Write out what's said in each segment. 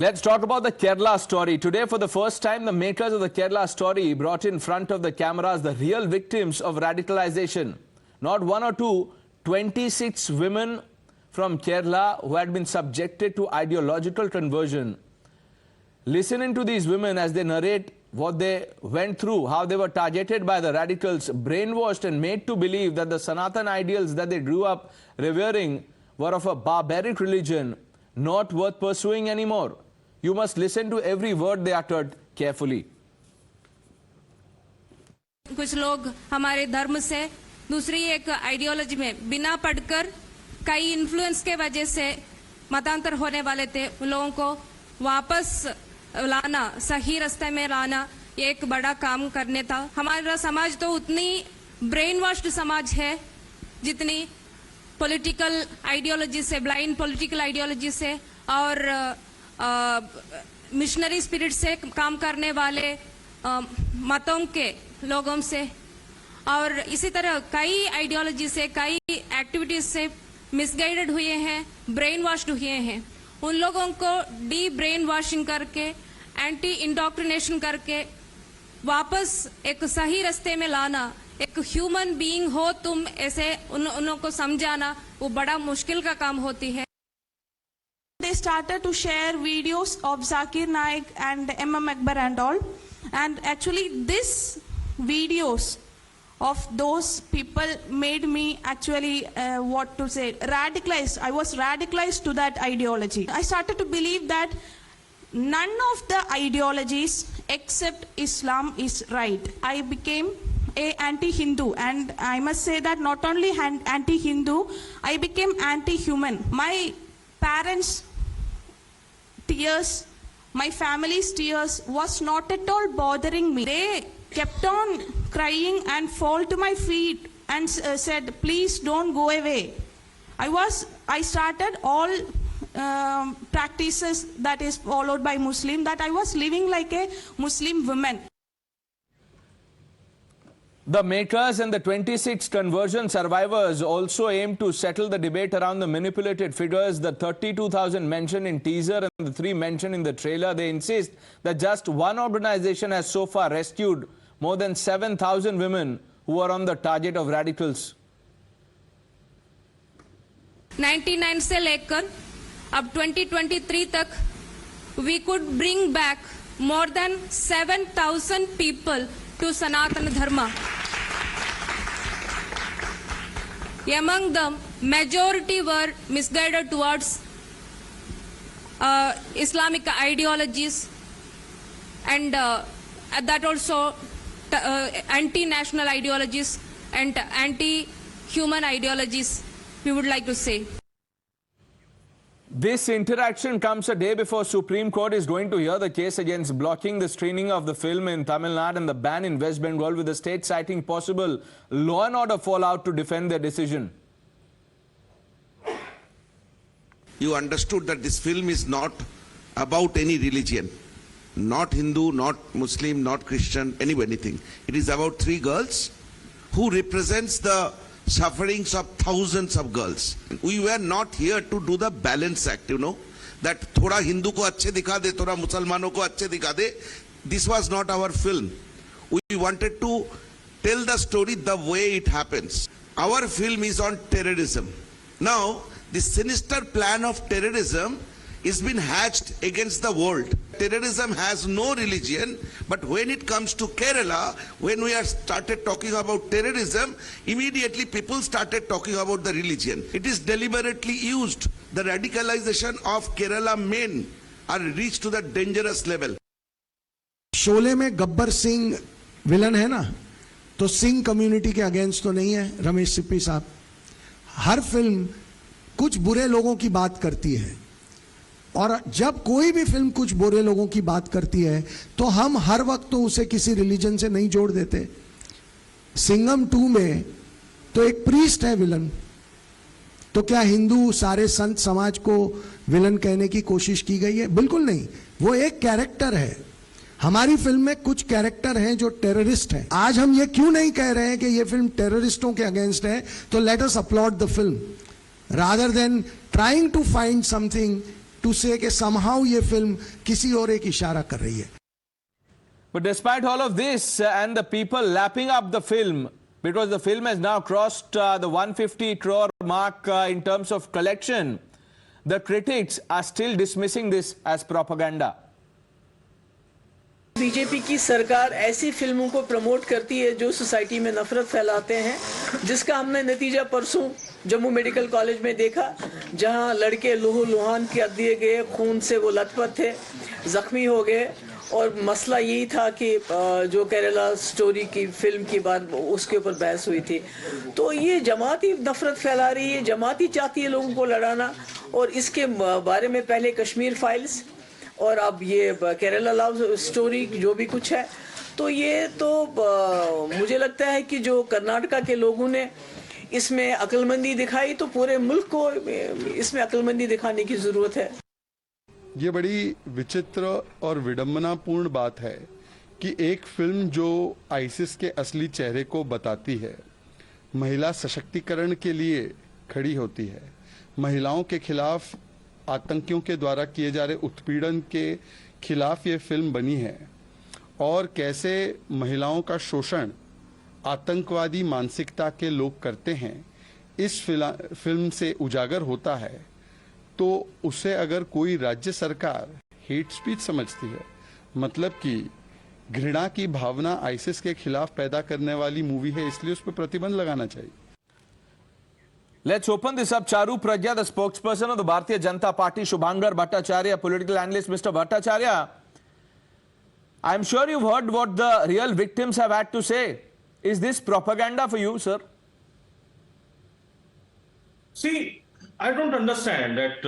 Let's talk about the Kerala story. Today, for the first time, the makers of the Kerala story brought in front of the cameras the real victims of radicalization. Not one or two, 26 women from Kerala who had been subjected to ideological conversion. Listening to these women as they narrate what they went through, how they were targeted by the radicals, brainwashed and made to believe that the Sanatan ideals that they grew up revering were of a barbaric religion, not worth pursuing anymore. You must listen to every word they uttered carefully. कुछ लोग हमारे धर्म से दूसरी एक ideology में बिना पढ़कर कई इन्फ्लुएंस के वजह से मतांतर होने वाले थे, उन लोगों को वापस लाना, सही रास्ते में लाना, ये एक बड़ा काम करने था। हमारा समाज तो उतनी ब्रेन वॉश्ड समाज है जितनी पॉलिटिकल आइडियोलॉजी से, ब्लाइंड पॉलिटिकल आइडियोलॉजी से और मिशनरी स्पिरिट से काम करने वाले मतों के लोगों से और इसी तरह कई आइडियोलॉजी से, कई एक्टिविटीज से मिसगाइडेड हुए हैं, ब्रेन वॉश्ड हुए हैं। उन लोगों को डी ब्रेन वॉशिंग करके, एंटी इंडोक्ट्रिनेशन करके वापस एक सही रास्ते में लाना, एक ह्यूमन बीइंग हो तुम, ऐसे उन को समझाना वो बड़ा मुश्किल का काम होती है। They started to share videos of Zakir Naik and MM Akbar and all, and actually this videos of those people made me actually what to say, radicalized. I was radicalized to that ideology. I started to believe that none of the ideologies except Islam is right. I became a anti-Hindu, and I must say that not only anti-Hindu, I became anti-human. My parents' tears, my family's tears was not at all bothering me. They kept on crying and fall to my feet and said, please don't go away. I started all practices that is followed by Muslim, that I was living like a Muslim woman. The makers and the 26 conversion survivors also aim to settle the debate around the manipulated figures, the 32,000 mentioned in teaser and the 3 mentioned in the trailer. They insist that just one organization has so far rescued more than 7,000 women who are on the target of radicals. 99 से लेकर अब 2023 तक we could bring back more than 7,000 people to Sanatana Dharma. Among them, majority were misguided towards Islamic ideologies and that also anti-national ideologies and anti-human ideologies, we would like to say. This interaction comes a day before Supreme Court is going to hear the case against blocking the screening of the film in Tamil Nadu and the ban in West Bengal, with the state citing possible law and order fallout to defend their decision. You understood that this film is not about any religion, not Hindu, not Muslim, not Christian, anything. It is about 3 girls who represents the sufferings of thousands of girls. We were not here to do the balance act, you know, that thoda Hindu ko अच्छे दिखा दे, thoda Musalmano ko अच्छे दिखा de. This was not our film. We wanted to tell the story the way it happens. Our film is on terrorism. Now, this sinister plan of terrorism is been hatched against the world. Terrorism has no religion, but when it comes to Kerala, when we have started talking about terrorism, immediately people started talking about the religion. It is deliberately used. The radicalization of Kerala men are reached to the dangerous level. Sholay में Gabbar Singh villain है ना, तो Singh community के against तो नहीं है रमेश सिप्पी साहब। हर film कुछ बुरे लोगों की बात करती है, और जब कोई भी फिल्म कुछ बुरे लोगों की बात करती है तो हम हर वक्त तो उसे किसी रिलीजन से नहीं जोड़ देते। सिंघम 2 में तो एक प्रीस्ट है विलन, तो क्या हिंदू सारे संत समाज को विलन कहने की कोशिश की गई है? बिल्कुल नहीं, वो एक कैरेक्टर है। हमारी फिल्म में कुछ कैरेक्टर हैं जो टेररिस्ट हैं। आज हम ये क्यों नहीं कह रहे हैं कि ये फिल्म टेररिस्टों के अगेंस्ट है, तो let us upload the film rather than trying to find something to say कि समहाउ ये फिल्म किसी और एक इशारा कर रही है. But despite all of this and the people lapping up the film, because the film has now crossed the 150 crore mark in terms of collection, the critics are still dismissing this as propaganda. BJP की सरकार ऐसी फिल्मों को promote करती है जो society में नफरत फैलाते हैं, जिसका हमने नतीजा परसों जम्मू मेडिकल कॉलेज में देखा, जहां लड़के लहू लुहान कर दिए गए, खून से वो लथपथ थे, जख्मी हो गए. और मसला यही था कि जो केरला स्टोरी की फिल्म की बात उसके ऊपर बहस हुई थी. तो ये जमाती नफरत फैला रही है, जमाती चाहती है लोगों को लड़ाना. और इसके बारे में पहले कश्मीर फाइल्स और अब ये केरला लव स्टोरी जो भी कुछ है, तो ये तो मुझे लगता है कि जो कर्नाटका के लोगों ने इसमें अक्लमंदी दिखाई, तो पूरे मुल्क को इसमें अक्लमंदी दिखाने की जरूरत है. ये बड़ी विचित्र और विडंबनापूर्ण बात है कि एक फिल्म जो आईसिस के असली चेहरे को बताती है, महिला सशक्तिकरण के लिए खड़ी होती है, महिलाओं के खिलाफ आतंकियों के द्वारा किए जा रहे उत्पीड़न के खिलाफ ये फिल्म बनी है, और कैसे महिलाओं का शोषण आतंकवादी मानसिकता के लोग करते हैं इस फिल्म से उजागर होता है. तो उसे अगर कोई राज्य सरकार हेट स्पीच समझती है, मतलब कि घृणा की भावना आईसिस के खिलाफ पैदा करने वाली मूवी है, इसलिए उस पर प्रतिबंध लगाना चाहिए. Let's open this up. Charu Pragya, the spokesperson of the Bharatiya Janata Party, Shubhankar Bhattacharya, political analyst. Mr. Bhattacharya, I'm sure you've heard what the real victims have had to say. Is this propaganda for you, sir? See, I don't understand that.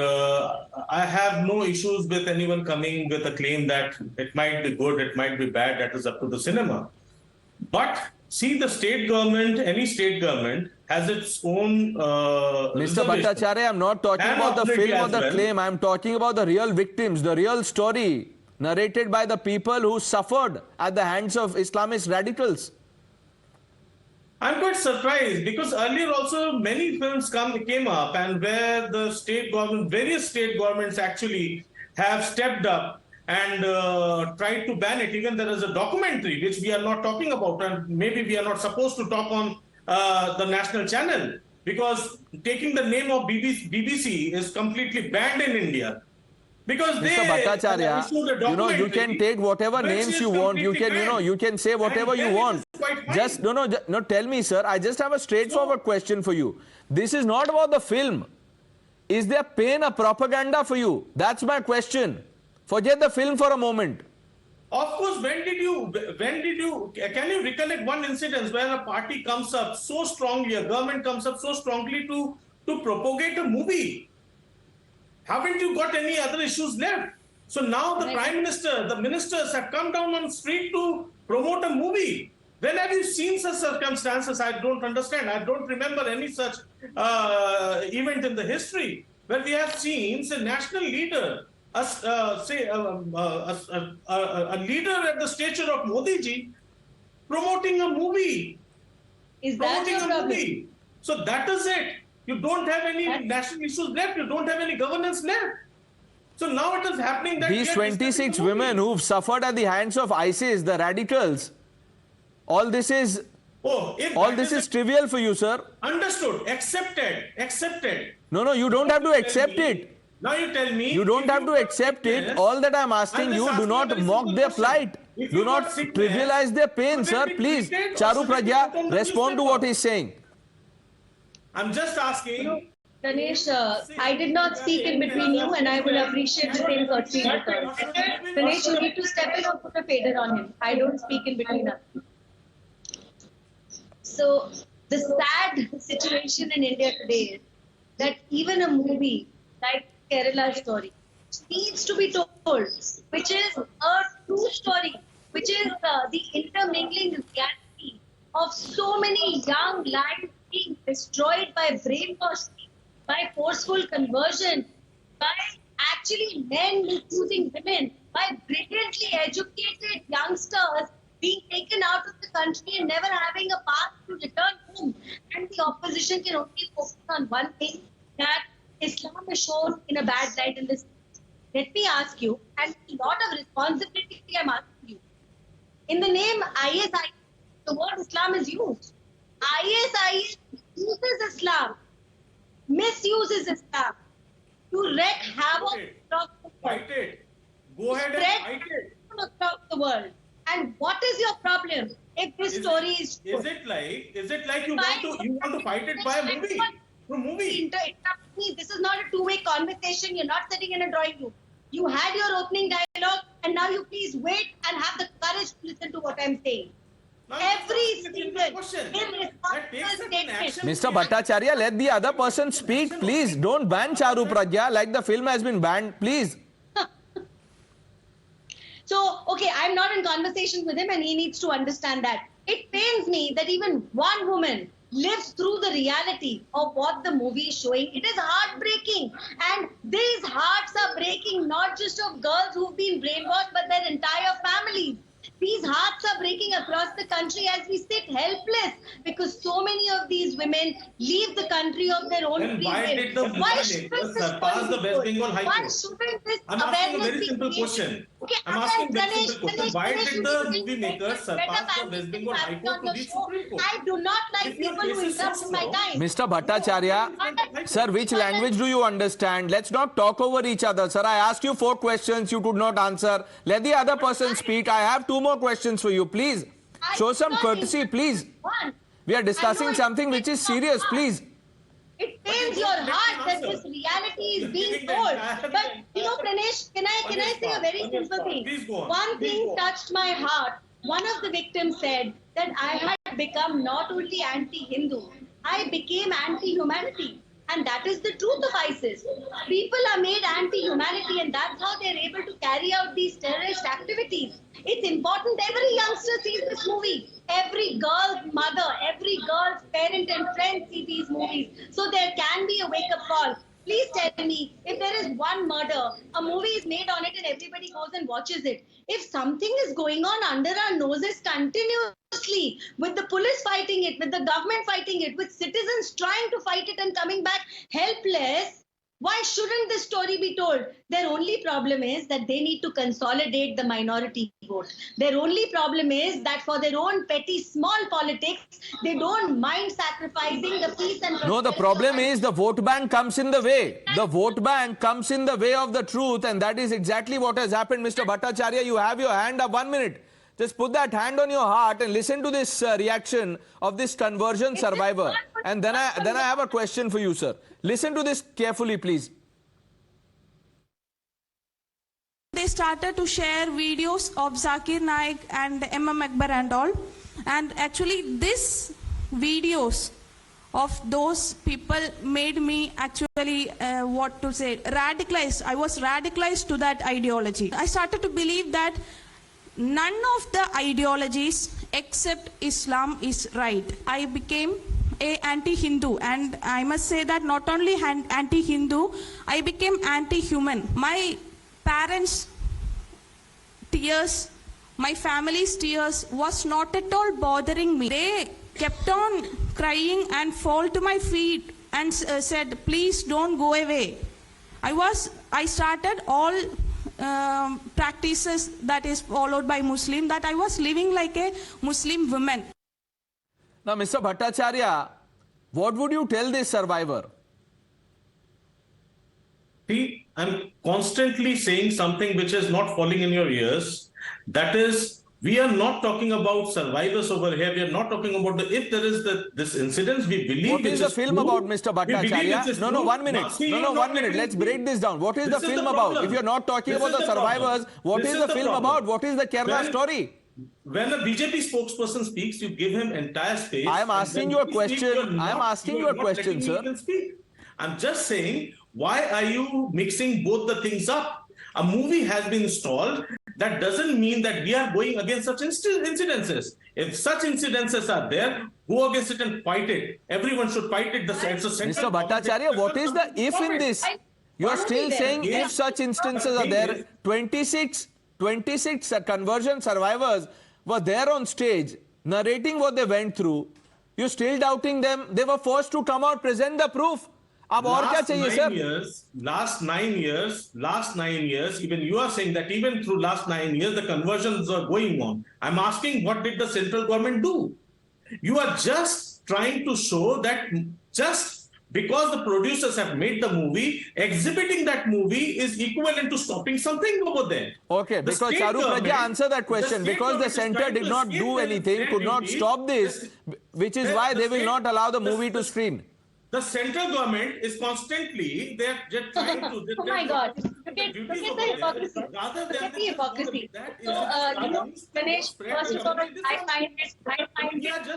I have no issues with anyone coming with a claim that it might be good, it might be bad, that is up to the cinema. But see, the state government, any state government has its own Mr. Bhattacharya, I'm not talking about the film or the claim. I'm talking about the real victims, the real story narrated by the people who suffered at the hands of Islamist radicals. I'm quite surprised because earlier also many films came up and where the state government, various state governments actually have stepped up and tried to ban it. Even there is a documentary which we are not talking about, and maybe we are not supposed to talk on the national channel because taking the name of BBC is completely banned in India. Because Mr. Bhattacharya, you can take whatever names you want. You can, you can say whatever you want. Just, no, tell me, sir. I just have a straightforward question for you. This is not about the film. Is there pain or propaganda for you? That's my question. Forget the film for a moment. Of course, can you recollect one incident where a party comes up so strongly, a government comes up so strongly to propagate a movie? Haven't you got any other issues left? So now the Prime Minister, the ministers have come down on the street to promote a movie. When have you seen such circumstances? I don't understand. I don't remember any such event in the history where we have seen a national leader, a leader at the stature of Modi ji promoting a movie. Is that your problem? So that is it. You don't have any national issues left. You don't have any governance left. So now it is happening that these 26 women who've suffered at the hands of ISIS, the radicals, all this is trivial for you, sir. Understood. Accepted. No, you don't have to accept it. Now you tell me. You don't have to accept it. All that I'm asking you, do not mock their plight. Do not trivialize their pain, sir. Please, Charu Pragya, respond to what he's saying. I'm just asking. Ganesh, I did not speak in between you, and I will appreciate the same courtesy in return. Ganesh, you need to step in or put a fader on him. I don't speak in between us. So, the sad situation in India today is that even a movie like Kerala Story needs to be told, which is a true story, which is the intermingling reality of so many young lives being destroyed by brainwashing, by forceful conversion, by actually men misusing women, by brilliantly educated youngsters being taken out of the country and never having a path to return home. And the opposition can only focus on one thing, that Islam is shown in a bad light in this. let me ask you, and a lot of responsibility I'm asking you. In the name ISI, the word Islam is used. ISI uses Islam, misuses Islam to wreak havoc across the world. Fight it. Go ahead and fight it. Across the world. And what is your problem if this story is true? Is it like you want to fight it by a movie? Through movie. This is not a two-way conversation. You're not sitting in a drawing room. You had your opening dialogue, and now you please wait and have the courage to listen to what I'm saying. Every single irresponsible statement. Mr. Bhattacharya, let the other person speak, please. Don't ban Charu Pragya like the film has been banned, please. So, okay, I'm not in conversation with him and he needs to understand that. It pains me that even one woman lives through the reality of what the movie is showing. It is heartbreaking. And these hearts are breaking not just of girls who've been brainwashed, but their entire families. These hearts are breaking across the country as we sit helpless because so many of these women leave the country of their own free will. Why did the Why shouldn't this surpass the West Bengal High Court? Why shouldn't this I'm asking a awareness very be simple created? question. Okay, I'm asking a very simple question. Ganesh, Why Ganesh, did the movie makers surpass the West Bengal High Court to reach Supreme Court? I do not like If your people who case is so interrupt my time. Mr. Bhattacharya, sir, which language do you understand? Let's not talk over each other. Sir, I asked you 4 questions, you could not answer. Let the other person speak. I have 2 more questions for you, please. Show some courtesy, please. We are discussing something which is serious, please. It pains your heart that this reality is being told. But, you know, Pranesh, can I say a very simple thing? One thing touched my heart. One of the victims said that I had become not only anti-Hindu, I became anti-humanity. And that is the truth of ISIS. People are made anti-humanity and that's how they're able to carry out these terrorist activities. It's important every youngster sees this movie. Every girl's mother, every girl's parent and friend see these movies. So there can be a wake-up call. Please tell me, if there is one murder, a movie is made on it and everybody goes and watches it. If something is going on under our noses continuously, with the police fighting it, with the government fighting it, with citizens trying to fight it and coming back helpless, why shouldn't this story be told? Their only problem is that they need to consolidate the minority vote. Their only problem is that for their own petty small politics, they don't mind sacrificing the peace and prosperity. No, the problem is the vote bank comes in the way. The vote bank comes in the way of the truth, and that is exactly what has happened. Mr. Bhattacharya, you have your hand up. 1 minute. Just put that hand on your heart and listen to this reaction of this conversion survivor. And then I have a question for you, sir. Listen to this carefully, please. They started to share videos of Zakir Naik and Akbar and all. And actually, these videos of those people made me actually, radicalized. I was radicalized to that ideology. I started to believe that none of the ideologies except Islam is right. I became a anti-Hindu, and I must say that not only anti-Hindu, I became anti-human. My parents' tears, my family's tears was not at all bothering me. They kept on crying and fall to my feet and said, please don't go away. I started all practices that is followed by Muslim, that I was living like a Muslim woman. Now, Mr. Bhattacharya, what would you tell this survivor? See, I'm constantly saying something which is not falling in your ears. That is, we are not talking about survivors over here. We are not talking about if there is this incident, we believe what is the film true. About, Mr. Bhattacharya? No, 1 minute. No, 1 minute. Let's break this down. What is the film about? If you're not talking about the survivors, what is the film about? What is the Kerala story? When a BJP spokesperson speaks, you give him entire space. I am asking you a question. I am asking you a question, sir. I'm just saying, why are you mixing both the things up? A movie has been installed. That doesn't mean that we are going against such incidences. If such incidences are there, go against it and fight it. Everyone should fight it. Mr. Bhattacharya, what is the if in this? You are still saying if such instances are there. 26 conversion survivors were there on stage narrating what they went through. You're still doubting them. They were forced to come out, present the proof. अब और क्या चाहिए sir? Last 9 years, even you are saying that even through last 9 years, the conversions are going on. I'm asking, what did the central government do? You are just trying to show that just because the producers have made the movie, exhibiting that movie is equivalent to stopping something over there. Okay, because Charu Pragya answer that question. Because the center did not do anything, could not stop this, which is why they will not allow the movie to screen. The central government is constantly they're trying to. Oh my God! Look at the hypocrisy. Look at the hypocrisy. So, Ganesh, first of all, I find it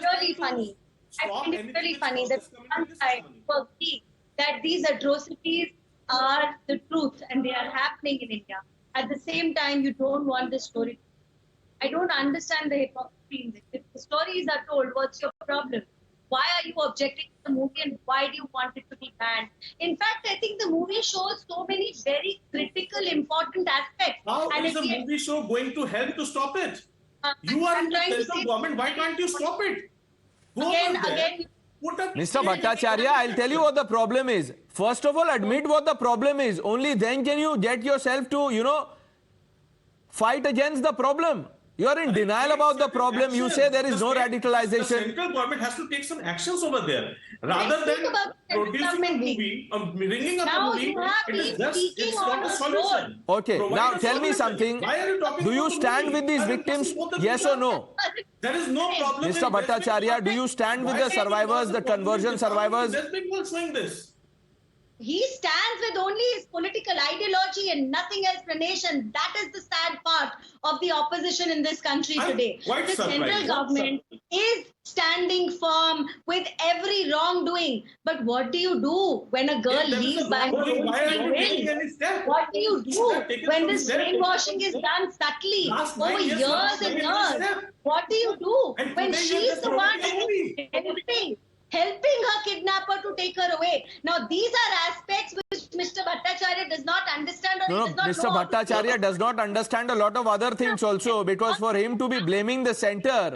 really funny. I find it really funny that one side agree that these atrocities are the truth and they are happening in India. At the same time, you don't want the story. I don't understand the hypocrisy in this. If the stories are told, what's your problem? Why are you objecting to the movie and why do you want it to be banned? In fact, I think the movie shows so many very critical, important aspects. How is the movie show going to help to stop it? You are in the central government. Why can't you stop it? Again, Mr. Bhattacharya, I'll tell you what the problem is. First of all, admit what the problem is. Only then can you get yourself to, fight against the problem. You are in denial about the problem. You say there is no radicalization. The central government has to take some actions over there. Rather than producing a movie, bringing up a movie, it's not a solution. Okay, now tell me something. Do you stand with these victims? Yes or no? There is no problem. Mr. Bhattacharya, do you stand with the survivors, the conversion survivors? West Bengal showing this. He stands with only his political ideology and nothing else, Pranesh, and that is the sad part of the opposition in this country today. The central government is standing firm with every wrongdoing. But what do you do when a girl leaves by her own free will? What do you do when this brainwashing is done subtly over years and years? What do you do when she's the one helping her kidnapper to take her away? Now, these are aspects which Mr. Bhattacharya does not understand or No, he does not Mr. know. Bhattacharya does not understand a lot of other things also, because for him to be blaming the center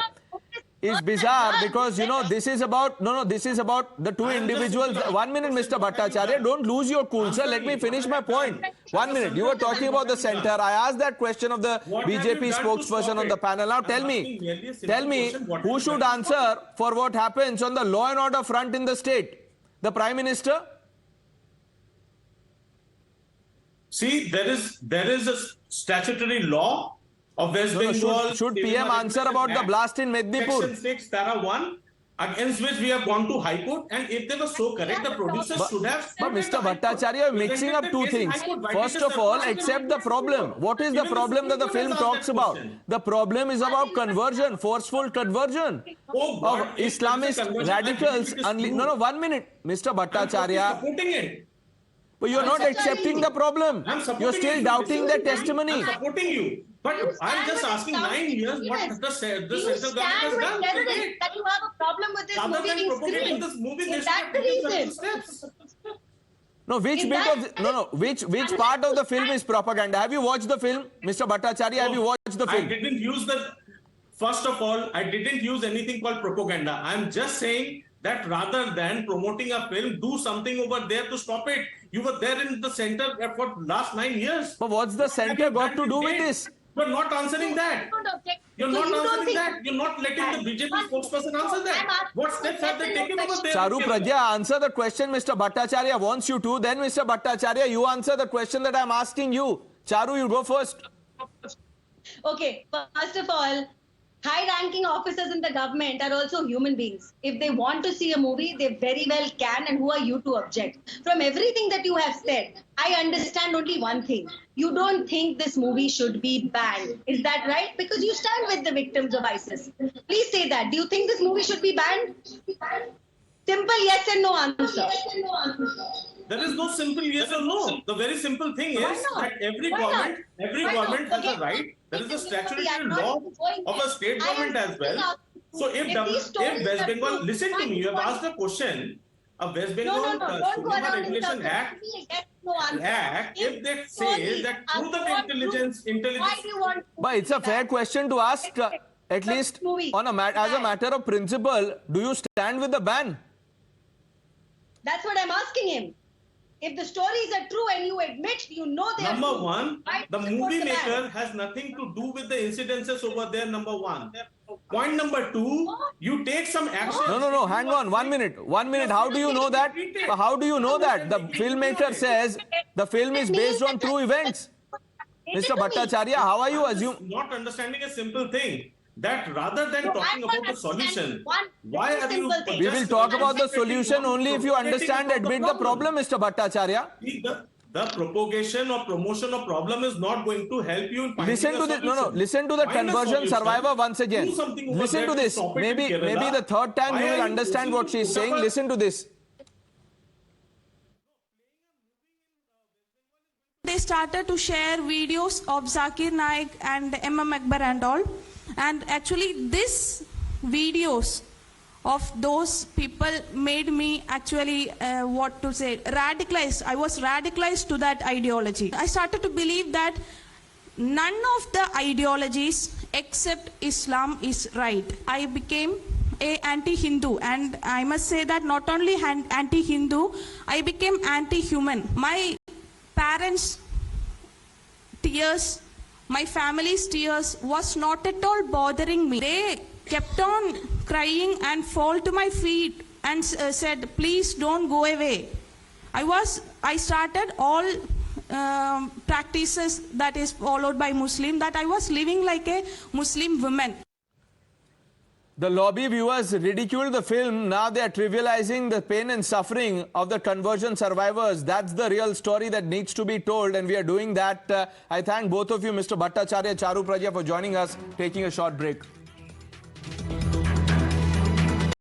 is bizarre, because this is about the two individuals. 1 minute, Mr. Bhattacharya, don't lose your cool, sir. Let me finish my point. 1 minute. You were talking about the center. I asked that question of the BJP spokesperson on the panel. Now tell me, who should answer for what happens on the law and order front in the state? The Prime Minister? See, there is a statutory law of West Bengal. Should PM answer about the blast in Mednipur? Section 6, Para 1, against which we have gone to High Court, and if they were so correct, the producers should have. But Mr. Bhattacharya, you're mixing up two things. First of all, accept the problem. What is the problem that the film talks about? The problem is about conversion, forceful conversion of Islamist radicals. No, 1 minute, Mr. Bhattacharya. But you're not accepting the problem. You're still doubting their testimony. I'm supporting you. But I'm just asking 9 years what the central government has done. That you have a problem with this movie being screened. Is that the reason? No, which part of the film is propaganda? Have you watched the film, Mr. Bhattacharya? Have you watched the film? First of all, I didn't use anything called propaganda. I'm just saying that rather than promoting a film, do something over there to stop it. You were there in the center for last 9 years. But what's the center got to do with this? You're not answering that. You're not answering that. You're not letting the BJP spokesperson answer that. What steps have they taken over there? Charu Pragya, answer the question Mr. Bhattacharya wants you to. Then Mr. Bhattacharya, you answer the question that I'm asking you. Charu, you go first. Okay, first of all, high-ranking officers in the government are also human beings. If they want to see a movie, they very well can, and who are you to object? From everything that you have said, I understand only one thing. You don't think this movie should be banned. Is that right? Because you stand with the victims of ISIS. Please say that. Do you think this movie should be banned? Simple yes and no answer. There is no simple yes or no. The very simple thing is that every government has a right. There is a statutory law of a state government as well. So if West Bengal, listen to me, you have asked a question, a West Bengal Cinema Regulation Act, if they say that through the intelligence. But it's a fair question to ask, at least on as a matter of principle, do you stand with the ban? That's what I'm asking him. If the stories are true and you admit, you know they are Number true, one, why the support movie the man? maker has nothing to do with the incidences over there, number one. Point number two, you take some action. No, hang on, 1 minute. 1 minute. How do you know that? How do you know that? The filmmaker says the film is based on true events. Mr. Bhattacharya, how are you assuming? Not understanding a simple thing. That rather than talking about the solution, why are you? We will talk about the solution only if you understand, admit the problem, Mr. Bhattacharya. The propagation or promotion of problem is not going to help you in finding Listen to this. No. Listen to the Find a conversion solution. survivor once again. Do something over Listen there to to this. stop it in Maybe Kerala. the third time Why you are will you understand what forcing she's to saying. put up a- Listen to this. They started to share videos of Zakir Naik and Akbar and all. And actually this videos of those people made me actually, radicalized. I was radicalized to that ideology. I started to believe that none of the ideologies except Islam is right. I became a anti-Hindu, and I must say that not only anti-Hindu, I became anti-human. My parents' tears, my family's tears was not at all bothering me. They kept on crying and fall to my feet and said, please don't go away. I started all practices that is followed by Muslim, that I was living like a Muslim woman. The lobby viewers ridiculed the film. Now they are trivializing the pain and suffering of the conversion survivors. That's the real story that needs to be told, and we are doing that. I thank both of you, Mr. Bhattacharya, Charu Praja, for joining us, taking a short break.